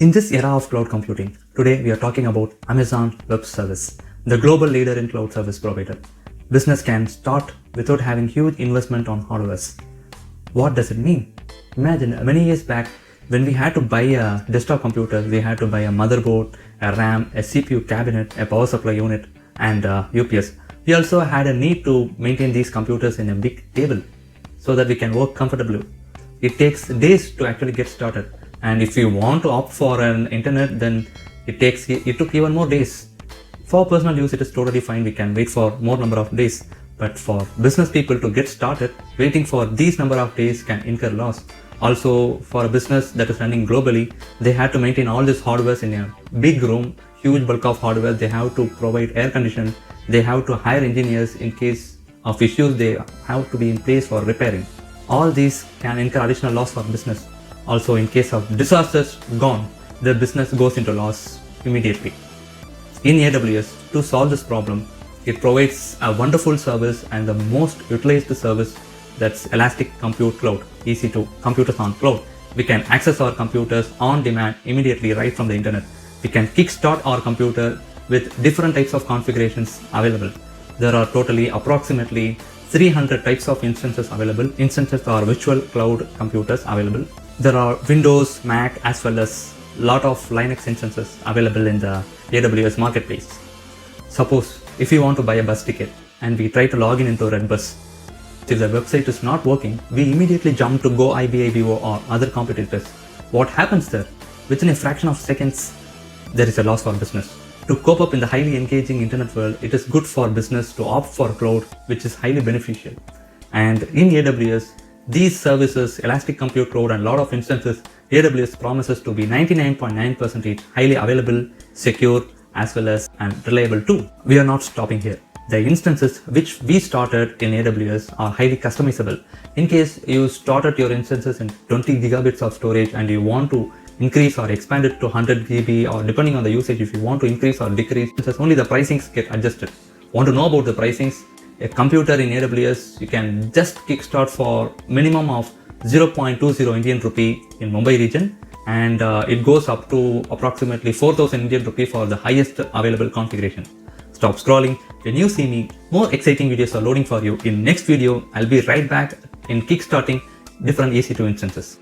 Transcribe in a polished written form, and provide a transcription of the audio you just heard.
In this era of cloud computing, today we are talking about Amazon Web Service, the global leader in cloud service provider. Business can start without having huge investment on hardware. What does it mean? Imagine many years back when we had to buy a desktop computer, we had to buy a motherboard, a RAM, a CPU cabinet, a power supply unit, and a UPS. We also had a need to maintain these computers in a big table so that we can work comfortably. It takes days to actually get started. And if you want to opt for an internet, then it took even more days. For personal use, it is totally fine. We can wait for more number of days. But for business people to get started, waiting for these number of days can incur loss. Also, for a business that is running globally, they had to maintain all this hardware in a big room, huge bulk of hardware. They have to provide air condition. They have to hire engineers in case of issues. They have to be in place for repairing. All these can incur additional loss for business. Also, in case of disasters gone, the business goes into loss immediately. In AWS, to solve this problem, it provides a wonderful service and the most utilized service, that's Elastic Compute Cloud, EC2, computers on cloud. We can access our computers on demand immediately right from the internet. We can kickstart our computer with different types of configurations available. There are totally approximately 300 types of instances available. Instances are virtual cloud computers available. There are Windows, Mac, as well as lot of Linux instances available in the AWS marketplace. Suppose if you want to buy a bus ticket and we try to log in into Redbus, if the website is not working, we immediately jump to GoIBIBO or other competitors. What happens there? Within a fraction of seconds, there is a loss for business. To cope up in the highly engaging internet world, it is good for business to opt for cloud, which is highly beneficial. And in AWS, these services, Elastic Compute Cloud and a lot of instances, AWS promises to be 99.9% highly available, secure, as well as and reliable too. We are not stopping here. The instances which we started in AWS are highly customizable. In case you started your instances in 20 gigabits of storage and you want to increase or expand it to 100 GB, or depending on the usage, if you want to increase or decrease, only the pricings get adjusted. Want to know about the pricings? A computer in AWS, you can just kickstart for minimum of 0.20 Indian rupee in Mumbai region, and it goes up to approximately 4,000 Indian rupee for the highest available configuration. Stop scrolling. When you see me, more exciting videos are loading for you. In next video, I'll be right back in kickstarting different EC2 instances.